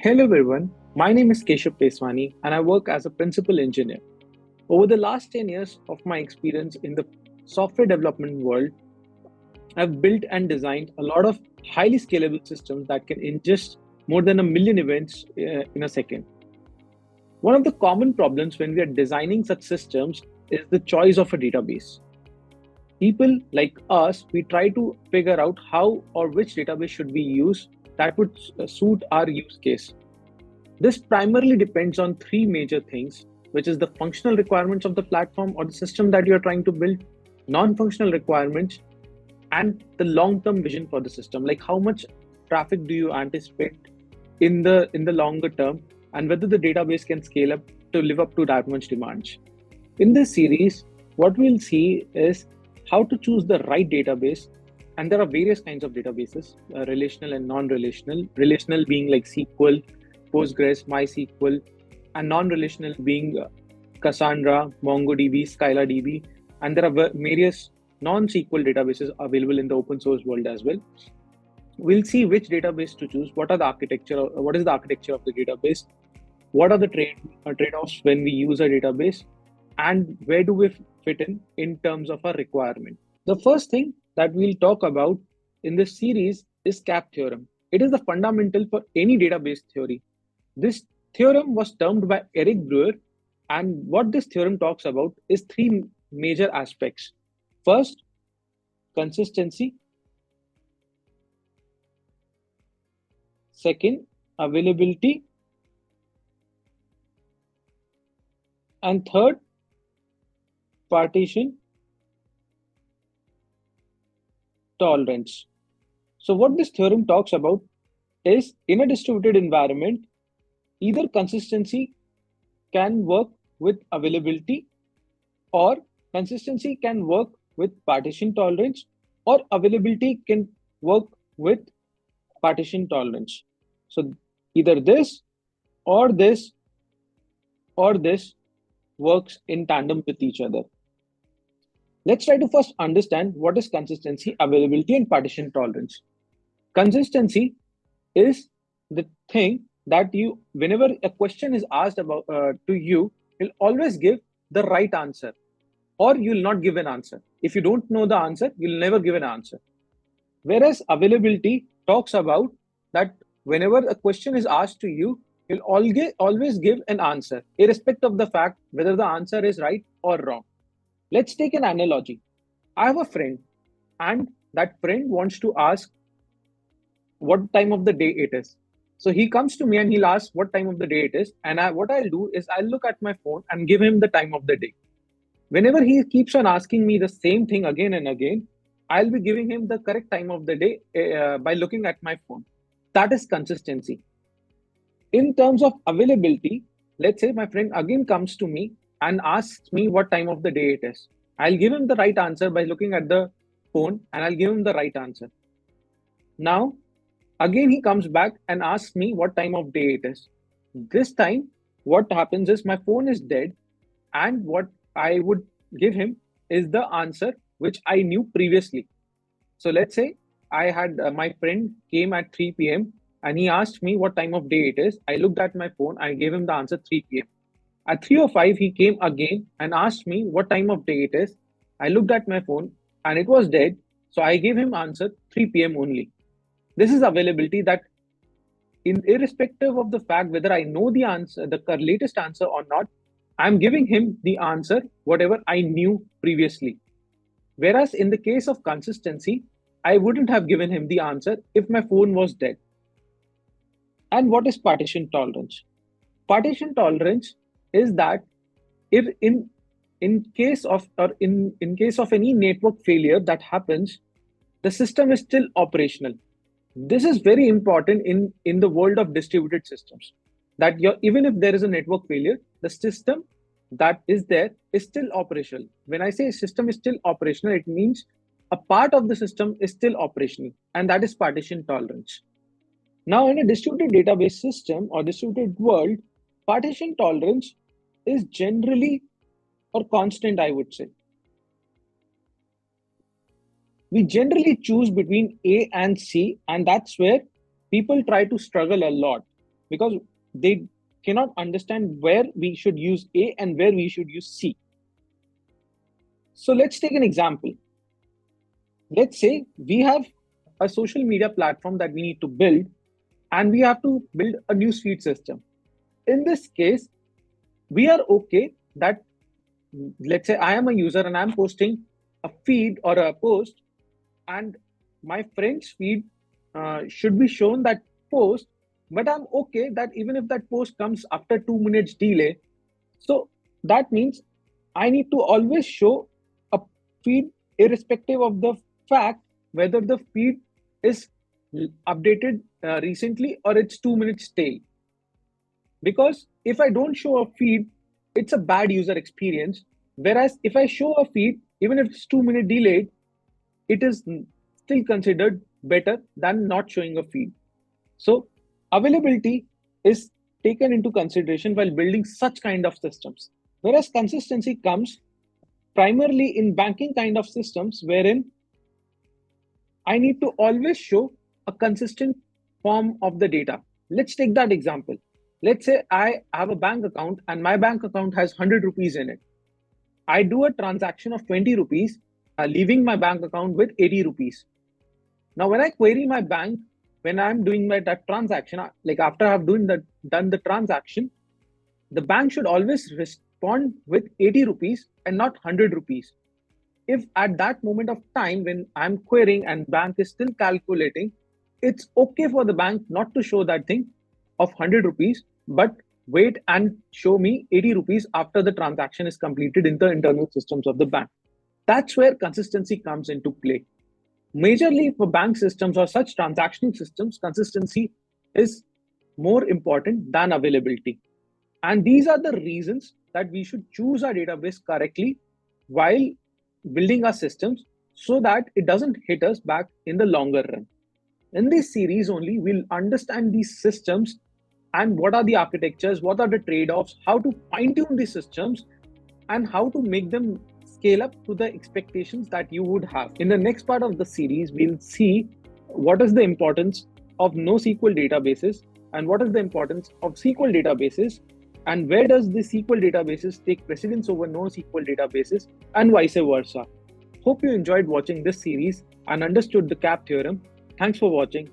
Hello everyone, my name is Keshav Peswani and I work as a principal engineer. Over the last 10 years of my experience in the software development world, I've built and designed a lot of highly scalable systems that can ingest more than a million events in a second. One of the common problems when we are designing such systems is the choice of a database. People like us, we try to figure out how or which database should we use that would suit our use case. This primarily depends on three major things, which is the functional requirements of the platform or the system that you're trying to build, non-functional requirements, and the long-term vision for the system. Like how much traffic do you anticipate in the longer term, and whether the database can scale up to live up to that much demands. In this series, what we'll see is how to choose the right database. And there are various kinds of databases, relational and non-relational. Relational being like SQL, Postgres, MySQL, and non-relational being Cassandra, MongoDB, SkylarDB, and there are various non-SQL databases available in the open source world as well. We'll see which database to choose, what is the architecture of the database, what are the trade-offs when we use a database, and where do we fit in terms of our requirement. The first thing that we'll talk about in this series is CAP theorem. It is the fundamental for any database theory. This theorem was termed by Eric Brewer, and what this theorem talks about is three major aspects. First, consistency. Second, availability. And third, partition tolerance. So what this theorem talks about is in a distributed environment, either consistency can work with availability, or consistency can work with partition tolerance, or availability can work with partition tolerance. So either this or this or this works in tandem with each other. Let's try to first understand what is consistency, availability, and partition tolerance. Consistency is the thing that you, whenever a question is asked about to you, you'll always give the right answer, or you'll not give an answer. If you don't know the answer, you'll never give an answer. Whereas availability talks about that whenever a question is asked to you, you'll always give an answer, irrespective of the fact whether the answer is right or wrong. Let's take an analogy. I have a friend, and that friend wants to ask what time of the day it is. So he comes to me and he'll ask what time of the day it is. And what I'll do is I'll look at my phone and give him the time of the day. Whenever he keeps on asking me the same thing again and again, I'll be giving him the correct time of the day by looking at my phone. That is consistency. In terms of availability, let's say my friend again comes to me and asks me what time of the day it is. I'll give him the right answer by looking at the phone, and I'll give him the right answer. Now, again, he comes back and asks me what time of day it is. This time, what happens is my phone is dead, and what I would give him is the answer which I knew previously. So let's say I had my friend came at 3 p.m. and he asked me what time of day it is. I looked at my phone, I gave him the answer 3 p.m. At 3:05, he came again and asked me what time of day it is. I looked at my phone and it was dead. So I gave him answer 3 p.m. only. This is availability that irrespective of the fact whether I know the answer, the latest answer or not, I'm giving him the answer, whatever I knew previously. Whereas in the case of consistency, I wouldn't have given him the answer if my phone was dead. And what is partition tolerance? Partition tolerance is that if in case of or in case of any network failure that happens, the system is still operational. This is very important in the world of distributed systems, that even if there is a network failure, the system that is there is still operational. When I say system is still operational, it means a part of the system is still operational, and that is partition tolerance. Now, in a distributed database system or distributed world, partition tolerance is generally or constant, I would say. We generally choose between A and C, and that's where people try to struggle a lot. because they cannot understand where we should use A and where we should use C. So let's take an example. Let's say we have a social media platform that we need to build, and we have to build a newsfeed system. In this case, we are okay that, let's say I am a user and I'm posting a feed or a post, and my friend's feed should be shown that post, but I'm okay that even if that post comes after 2 minutes delay, so that means I need to always show a feed irrespective of the fact whether the feed is updated recently or it's 2 minutes stale. Because if I don't show a feed, it's a bad user experience. Whereas if I show a feed, even if it's 2 minute delayed, it is still considered better than not showing a feed. So availability is taken into consideration while building such kind of systems. Whereas consistency comes primarily in banking kind of systems, wherein I need to always show a consistent form of the data. Let's take that example. Let's say I have a bank account and my bank account has 100 rupees in it. I do a transaction of 20 rupees, leaving my bank account with 80 rupees. Now, when I query my bank, when I'm doing that transaction, like after I've done the transaction, the bank should always respond with 80 rupees and not 100 rupees. If at that moment of time when I'm querying and bank is still calculating, it's okay for the bank not to show that thing of 100 rupees, but wait and show me 80 rupees after the transaction is completed in the internal systems of the bank. That's where consistency comes into play. Majorly for bank systems or such transactional systems, consistency is more important than availability. And these are the reasons that we should choose our database correctly while building our systems, so that it doesn't hit us back in the longer run. In this series only, we'll understand these systems and what are the architectures, what are the trade-offs, how to fine-tune these systems, and how to make them scale up to the expectations that you would have. In the next part of the series, we'll see what is the importance of NoSQL databases and what is the importance of SQL databases, and where does the SQL databases take precedence over NoSQL databases, and vice versa. Hope you enjoyed watching this series and understood the CAP theorem. Thanks for watching.